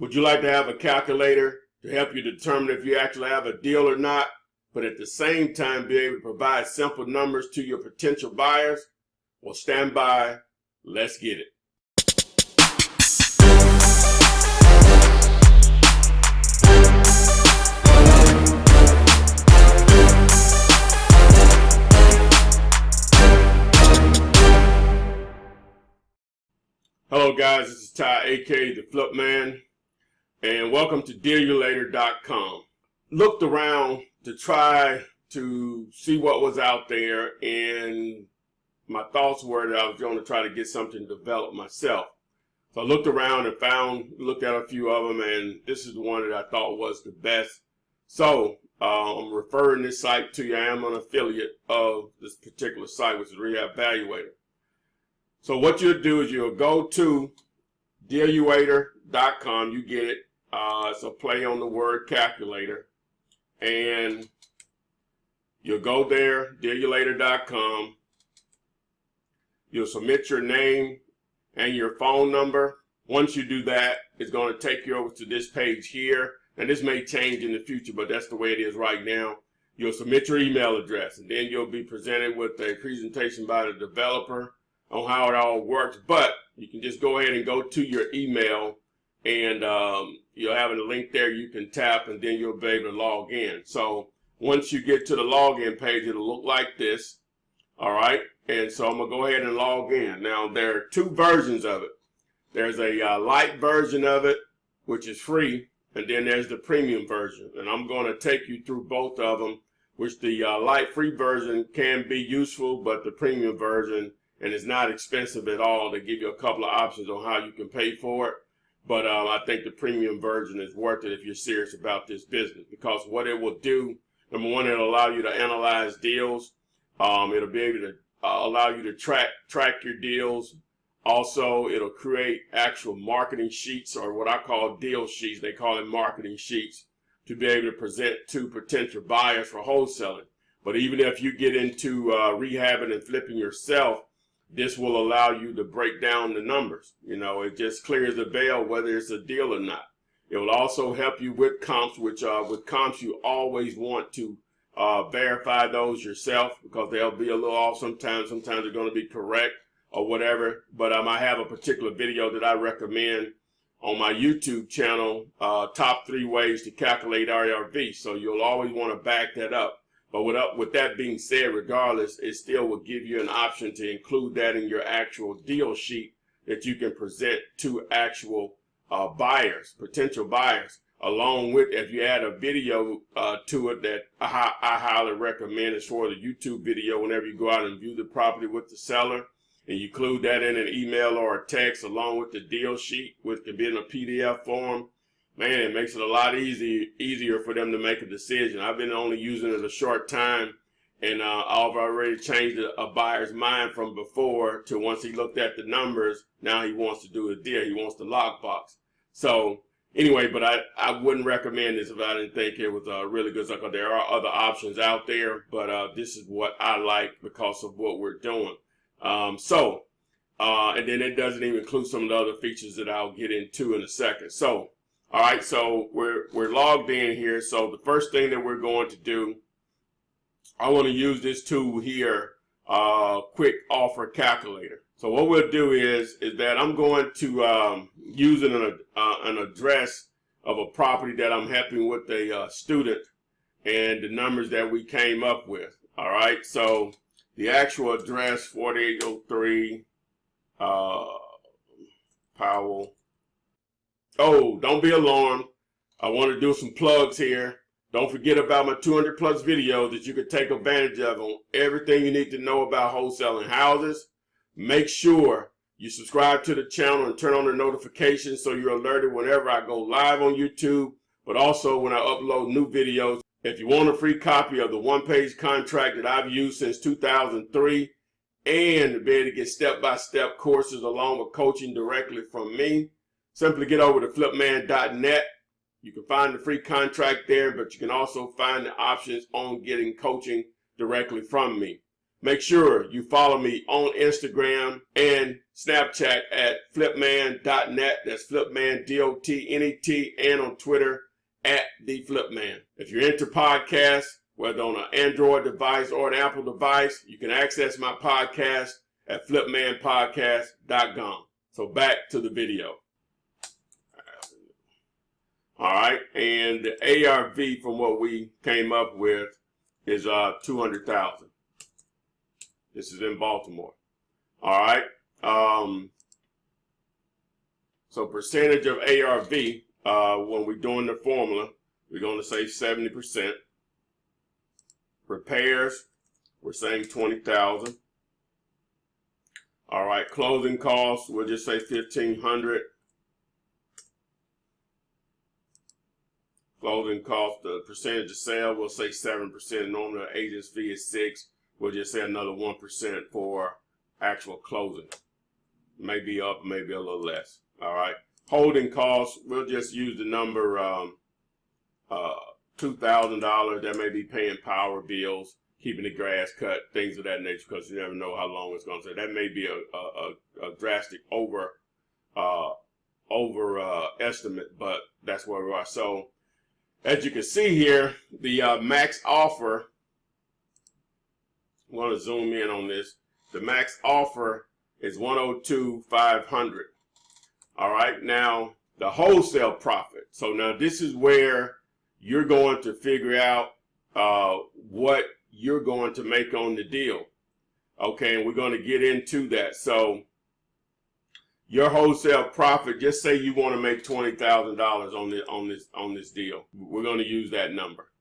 Would you like to have a calculator to help you determine if you actually have a deal or not, but at the same time be able to provide simple numbers to your potential buyers? Well, stand by. Let's get it. Hello guys, this is Ty, aka the Flip Man, and welcome to Dealulator.com. Looked around to try to see what was out there, and my thoughts were that I was going to try to get something developed myself. So I looked around and looked at a few of them, and this is the one that I thought was the best. So I'm referring this site to you. I am an affiliate of this particular site, which is Rehab Evaluator. So what you'll do is you'll go to Dealulator.com. You get it. It's a play on the word calculator. And you'll go there, Dealulator.com. You'll submit your name and your phone number. Once you do that, it's going to take you over to this page here. And this may change in the future, but that's the way it is right now. You'll submit your email address, and then you'll be presented with a presentation by the developer on how it all works. But you can just go ahead and go to your email, and you'll have a link there you can tap, and then you'll be able to log in. So once you get to the login page, it'll look like this. All right, and so I'm gonna go ahead and log in. Now there are two versions of it. There's a light version of it, which is free, and then there's the premium version. And I'm going to take you through both of them, which the light free version can be useful, but the premium version, and it's not expensive at all. They give you a couple of options on how you can pay for it. But I think the premium version is worth it if you're serious about this business, because what it will do, number one, it'll allow you to analyze deals. It'll be able to allow you to track your deals. Also, it'll create actual marketing sheets, or what I call deal sheets. They call it marketing sheets, to be able to present to potential buyers for wholesaling. But even if you get into rehabbing and flipping yourself, this will allow you to break down the numbers. You know, it just clears the veil whether it's a deal or not. It will also help you with comps, which with comps you always want to verify those yourself, because they'll be a little off sometimes. Sometimes they're going to be correct or whatever. But I have a particular video that I recommend on my YouTube channel, top 3 ways to calculate RRV. So you'll always want to back that up. But with that being said, regardless, it still will give you an option to include that in your actual deal sheet that you can present to actual buyers, potential buyers, along with, if you add a video to it that I highly recommend as for the YouTube video. Whenever you go out and view the property with the seller, and you include that in an email or a text along with the deal sheet, which can be in a PDF form, man, it makes it a lot easier for them to make a decision. I've been only using it a short time, and I've already changed a buyer's mind from before to once he looked at the numbers, now he wants to do a deal. He wants the lockbox. So anyway, but I wouldn't recommend this if I didn't think it was really good. Because there are other options out there, but this is what I like because of what we're doing. And then it doesn't even include some of the other features that I'll get into in a second. So all right, so we're logged in here. So the first thing that we're going to do, I want to use this tool here, quick offer calculator. So what we'll do is that I'm going to use an address of a property that I'm helping with a student, and the numbers that we came up with. All right, so the actual address, 4803 Powell. Oh, don't be alarmed. I want to do some plugs here. Don't forget about my 200 plus videos that you can take advantage of on everything you need to know about wholesaling houses. Make sure you subscribe to the channel and turn on the notifications so you're alerted whenever I go live on YouTube, but also when I upload new videos. If you want a free copy of the one-page contract that I've used since 2003, and to be able to get step-by-step courses along with coaching directly from me, simply get over to flipman.net. You can find the free contract there, but you can also find the options on getting coaching directly from me. make sure you follow me on Instagram and Snapchat at flipman.net. That's flipman.dotnet, and on Twitter at @theflipman. If you're into podcasts, whether on an Android device or an Apple device, you can access my podcast at flipmanpodcast.com. So back to the video. All right, and the ARV from what we came up with is 200,000. This is in Baltimore. All right. So percentage of ARV, when we're doing the formula, we're going to say 70%. Repairs, we're saying 20,000. All right, closing costs, we'll just say 1,500. Closing cost, the percentage of sale, we'll say 7%. Normally, the agent's fee is 6%. We'll just say another 1% for actual closing. Maybe up, maybe a little less. All right. Holding costs, we'll just use the number $2,000. That may be paying power bills, keeping the grass cut, things of that nature, because you never know how long it's going to take. That may be a drastic over estimate, but that's where we are. So, as you can see here, the max offer, I'm going to zoom in on this. The max offer is $102,500. All right, now the wholesale profit. So now this is where you're going to figure out what you're going to make on the deal. Okay, and we're going to get into that. So your wholesale profit, just say you want to make $20,000 on this deal. We're going to use that number.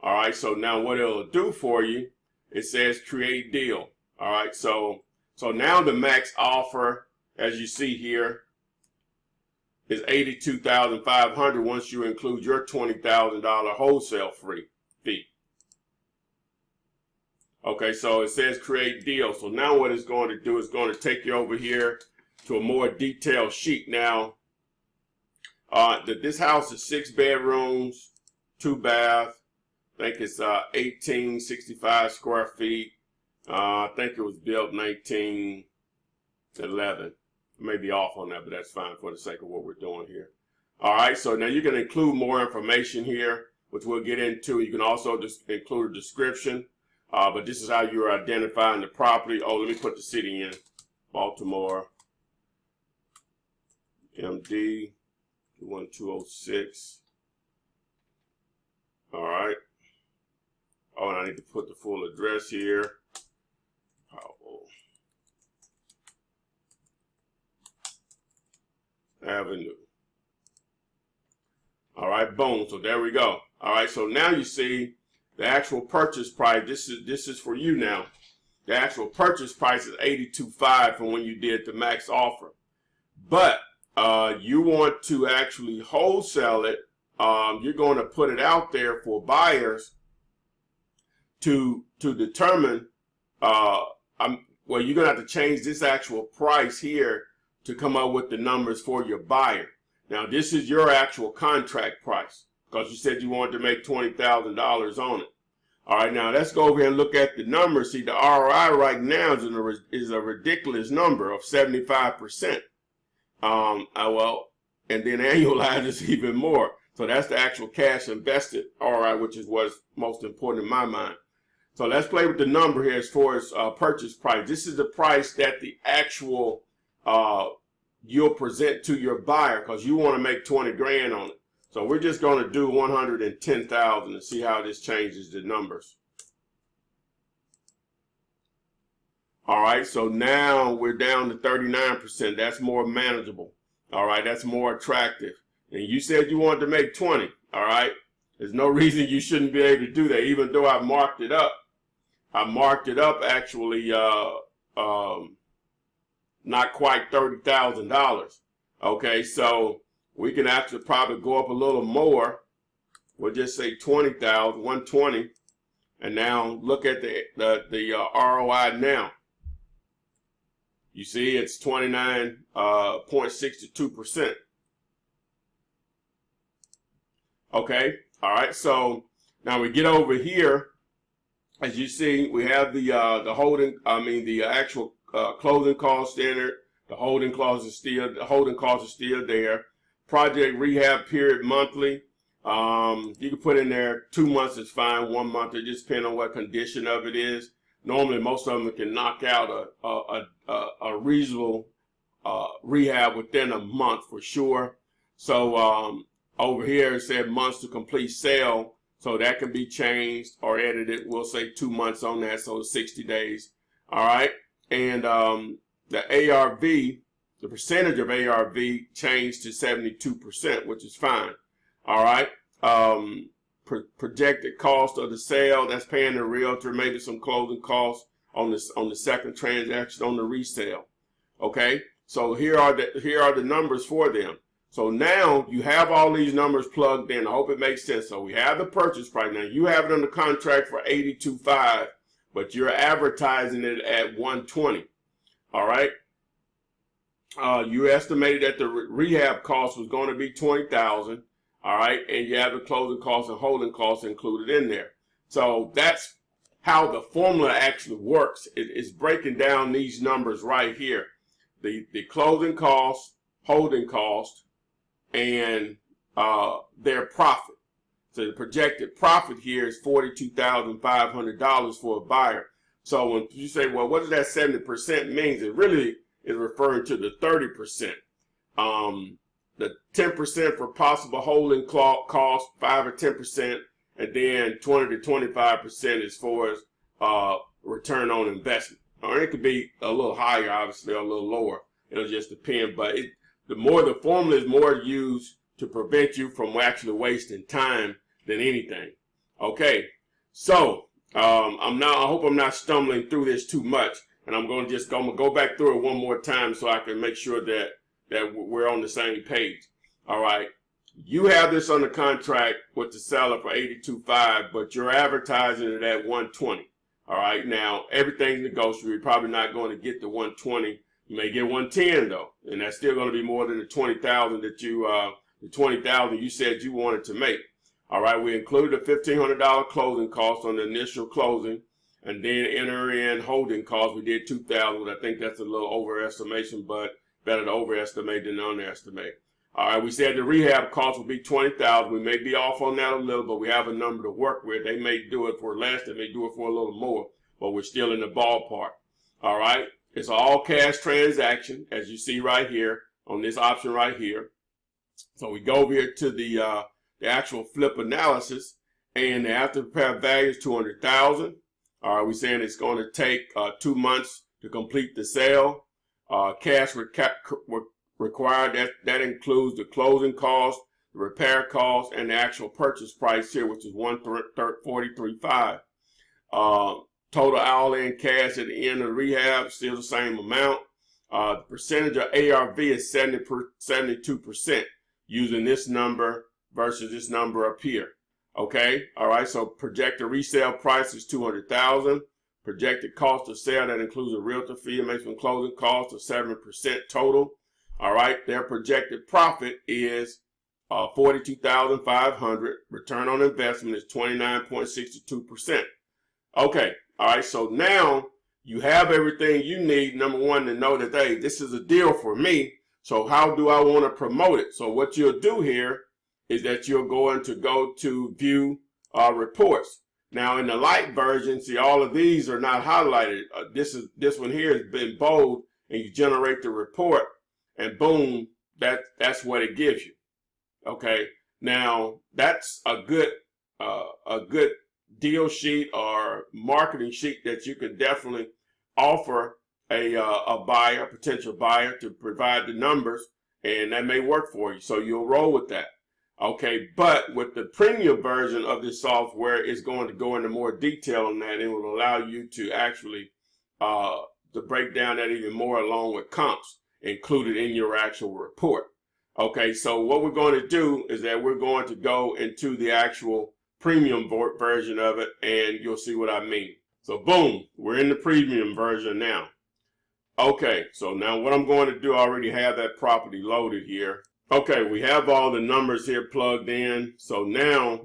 All right, so now what it'll do for you, it says create deal. All right, so now the max offer, as you see here, is $82,500 once you include your $20,000 wholesale fee. Okay, so it says create deal. So now what it's going to do is going to take you over here to a more detailed sheet. Now, this house is 6 bedrooms, 2 baths. I think it's 1865 square feet. I think it was built 1911. Maybe off on that, but that's fine for the sake of what we're doing here. All right, so now you can include more information here, which we'll get into. You can also just include a description, but this is how you're identifying the property. Oh, let me put the city in. Baltimore, MD 21206. All right. Oh, and I need to put the full address here. Avenue. All right, boom. So there we go. All right, so now you see the actual purchase price. This is for you now. The actual purchase price is $82,500 from when you did the max offer. But you want to actually wholesale it. You're going to put it out there for buyers to determine. Well, you're going to have to change this actual price here to come up with the numbers for your buyer. Now, this is your actual contract price because you said you wanted to make $20,000 on it. All right, now let's go over here and look at the numbers. See, the ROI right now is a ridiculous number of 75%. Well, and then annualized is even more. So that's the actual cash invested ROI, which is what's most important in my mind. So let's play with the number here as far as purchase price. This is the price that the actual you'll present to your buyer because you want to make 20 grand on it. So we're just going to do 110,000 and see how this changes the numbers. All right, so now we're down to 39%. That's more manageable. All right, that's more attractive. And you said you wanted to make 20. All right, there's no reason you shouldn't be able to do that, even though I marked it up. I marked it up actually not quite $30,000. Okay, so we can actually probably go up a little more. We'll just say 20,000, 120, and now look at the ROI now. You see, it's 29.62%. Okay, all right. So now we get over here as you see, we have the actual closing cost standard. The holding cost is still there. Project rehab period monthly. You can put in there 2 months is fine, 1 month. It just depends on what condition of it is. Normally, most of them can knock out a reasonable rehab within a month for sure. So over here it said months to complete sale. So that can be changed or edited. We'll say 2 months on that, so 60 days. All right. And the ARV, the percentage of ARV changed to 72%, which is fine. All right. Projected cost of the sale, that's paying the realtor, maybe some closing costs on the second transaction on the resale. Okay. So here are the numbers for them. So now you have all these numbers plugged in. I hope it makes sense. So we have the purchase price. Now you have it under contract for $82,500, but you're advertising it at $120. All right. You estimated that the rehab cost was going to be $20,000. All right, and you have the closing costs and holding costs included in there. So that's how the formula actually works. It's breaking down these numbers right here: the closing costs, holding cost, and their profit. So the projected profit here is $42,500 for a buyer. So when you say, well, what does that 70% mean? It really is referring to the 30%. The 10% for possible holding cost, 5 or 10%, and then 20 to 25% as far as return on investment. Or it could be a little higher, obviously, or a little lower. It'll just depend. But the formula is more used to prevent you from actually wasting time than anything. Okay, so I hope I'm not stumbling through this too much, and I'm gonna go back through it one more time so I can make sure that we're on the same page. All right, you have this under contract with the seller for $82,500, but you're advertising it at $120. All right, now everything's negotiable. You're probably not going to get the $120. You may get $110 though, and that's still going to be more than the $20,000 that the $20,000 you said you wanted to make. All right, we included a $1,500 closing cost on the initial closing, and then enter in holding costs. We did $2,000. I think that's a little overestimation, but better to overestimate than underestimate. All right, we said the rehab cost will be $20,000. We may be off on that a little, but we have a number to work with. They may do it for less. They may do it for a little more, but we're still in the ballpark. All right, it's an all cash transaction, as you see right here on this option right here. So we go over here to the actual flip analysis, and the after prepare value is $200,000. All right, we're saying it's going to take 2 months to complete the sale. Cash required, that includes the closing cost, the repair cost, and the actual purchase price here, which is $143,500. Total all-in cash at the end of the rehab, still the same amount. The percentage of ARV is 72%, using this number versus this number up here. Okay, all right, so projected resale price is $200,000. Projected cost of sale, that includes a realtor fee and maximum closing cost of 7% total. All right, their projected profit is $42,500. Return on investment is 29.62%. Okay, all right, so now you have everything you need, number one, to know that, hey, this is a deal for me. So how do I want to promote it? So what you'll do here is that you're going to go to view reports. Now in the light version, see, all of these are not highlighted. This one here has been bold, and you generate the report, and boom, that's what it gives you. Okay, now that's a good deal sheet or marketing sheet that you can definitely offer a buyer, a potential buyer, to provide the numbers, and that may work for you. So you'll roll with that. Okay, but with the premium version of this software, it's going to go into more detail on that, and it will allow you to actually to break down that even more, along with comps included in your actual report. Okay, so what we're going to do is that we're going to go into the actual premium version of it, and you'll see what I mean. So boom, we're in the premium version now. Okay, so now what I'm going to do, I already have that property loaded here. Okay, we have all the numbers here plugged in. So now,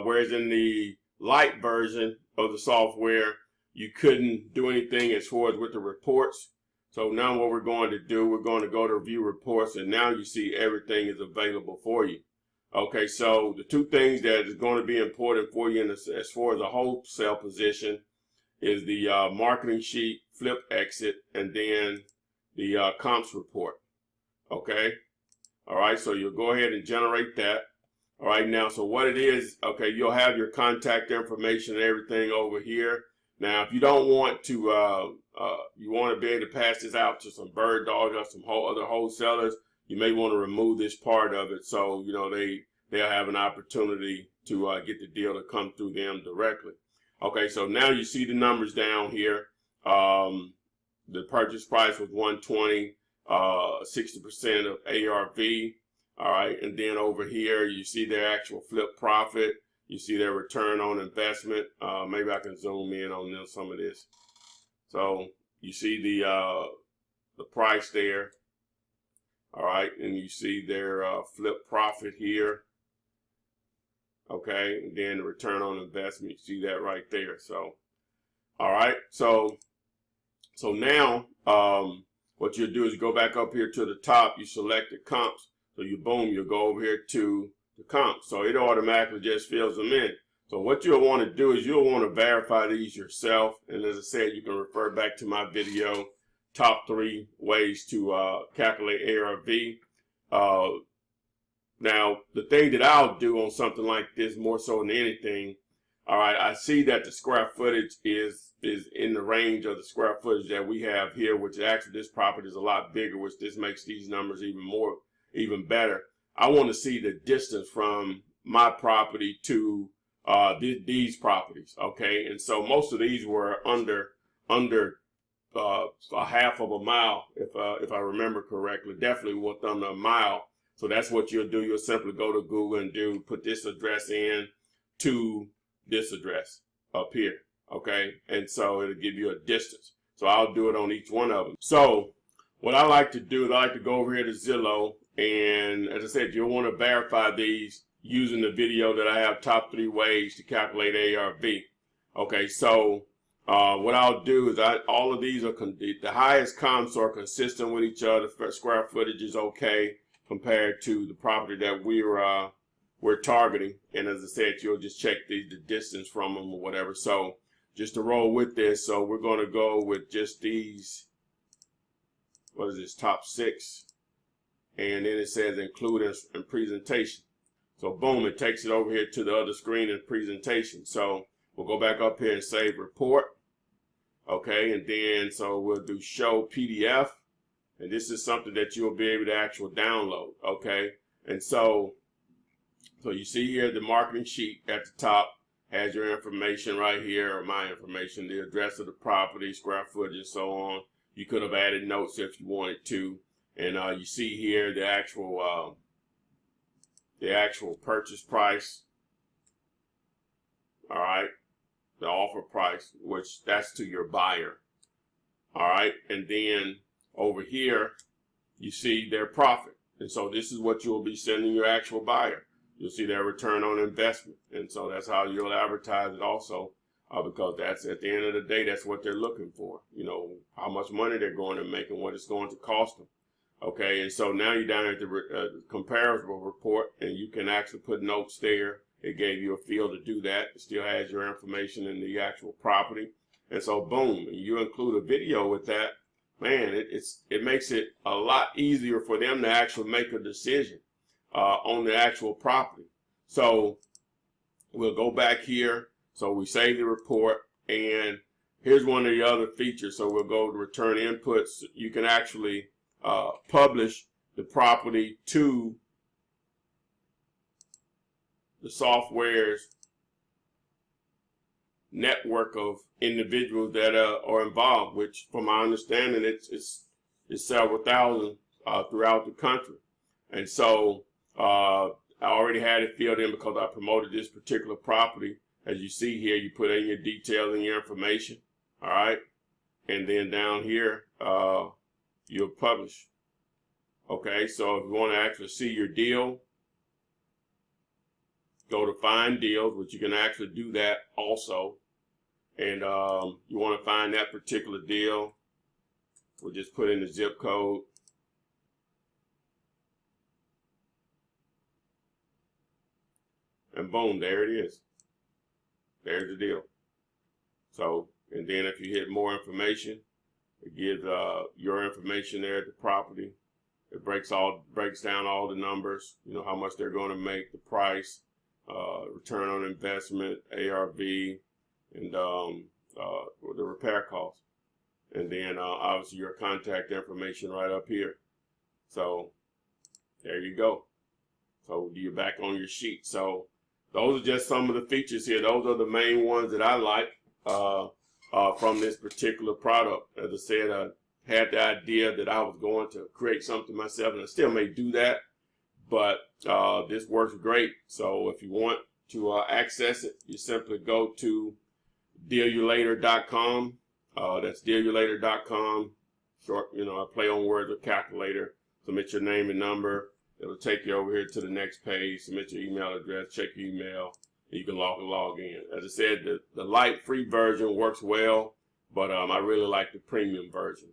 whereas in the light version, of the software, you couldn't do anything as far as with the reports. So now what we're going to do, we're going to go to view reports, and now you see everything is available for you. Okay, so the two things that is going to be important for you as far as a wholesale position is the marketing sheet, flip exit, and then the comps report. Okay, all right, so you'll go ahead and generate that. All right, now, so what it is, okay, you'll have your contact information and everything over here. Now, if you don't want to, you want to be able to pass this out to some bird dogs or some other wholesalers, you may want to remove this part of it, so you know they'll have an opportunity to get the deal to come through them directly. Okay, so now you see the numbers down here. The purchase price was $120, 60% of ARV. All right, and then over here you see their actual flip profit. You see their return on investment. Maybe I can zoom in on some of this. So you see the price there. All right, and you see their flip profit here. Okay, and then the return on investment, you see that right there. So, all right, so now what you'll do is go back up here to the top. You select the comps. So you'll go over here to the comps. So it automatically just fills them in. So what you'll want to do is you'll want to verify these yourself. And as I said, you can refer back to my video, top 3 ways to calculate ARV. Now, the thing that I'll do on something like this more so than anything, all right, I see that the square footage is in the range of the square footage that we have here, which actually this property is a lot bigger, which this makes these numbers even better. I want to see the distance from my property to these properties, okay? And so most of these were under a half of a mile, if I remember correctly, definitely within a mile. So that's what you'll do. You'll simply go to Google and put this address in to this address up here, okay? And so it'll give you a distance. So I'll do it on each one of them. So what I like to do is I like to go over here to Zillow, and as I said, you'll want to verify these using the video that I have, top 3 ways to calculate ARV. Okay, so what I'll do is all of these are the highest comps are consistent with each other. Square footage is okay compared to the property that we're targeting. And as I said, you'll just check the distance from them or whatever. So just to roll with this, so we're going to go with just these. What is this, top 6? And then it says include in presentation. So boom, it takes it over here to the other screen in presentation. So we'll go back up here and save report. Okay, and then so we'll do show PDF. And this is something that you'll be able to actually download. Okay, and so you see here the marketing sheet at the top has your information right here, or my information, the address of the property, square footage, and so on. You could have added notes if you wanted to. And you see here the actual purchase price. All right, the offer price, which that's to your buyer. All right, and then over here you see their profit, and so this is what you'll be sending your actual buyer. You'll see their return on investment, and so that's how you'll advertise it also, because that's at the end of the day, that's what they're looking for. You know, how much money they're going to make and what it's going to cost them. Okay, and so now you're down at the comparable report, and you can actually put notes there. It gave you a field to do that. It still has your information in the actual property, and so boom, and you include a video with that. Man, it makes it a lot easier for them to actually make a decision on the actual property. So we'll go back here. So we save the report, and here's one of the other features. So we'll go to return inputs. You can actually publish the property to the software's network of individuals that are involved, which from my understanding it's several thousand throughout the country. And so I already had it filled in because I promoted this particular property. As you see here, you put in your details and your information. All right, and then down here you'll publish. Okay, so if you want to actually see your deal, go to find deals, which you can actually do that also. and you want to find that particular deal, we'll just put in the zip code. And boom, there it is. There's the deal. So, and then if you hit more information, it gives your information there at the property. It breaks down all the numbers, you know, how much they're going to make, the price, return on investment, ARV, and the repair cost. And then obviously your contact information right up here. So there you go. So you're back on your sheet. So those are just some of the features here. Those are the main ones that I like from this particular product. As I said, I had the idea that I was going to create something myself, and I still may do that, but this works great. So if you want to access it, you simply go to Dealulator.com. That's Dealulator.com. Short, you know, I play on words with calculator. Submit your name and number. It'll take you over here to the next page. Submit your email address, check your email, and you can log in. As I said, the light free version works well, but I really like the premium version.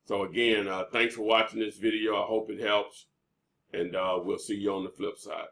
So again, thanks for watching this video. I hope it helps, and we'll see you on the flip side.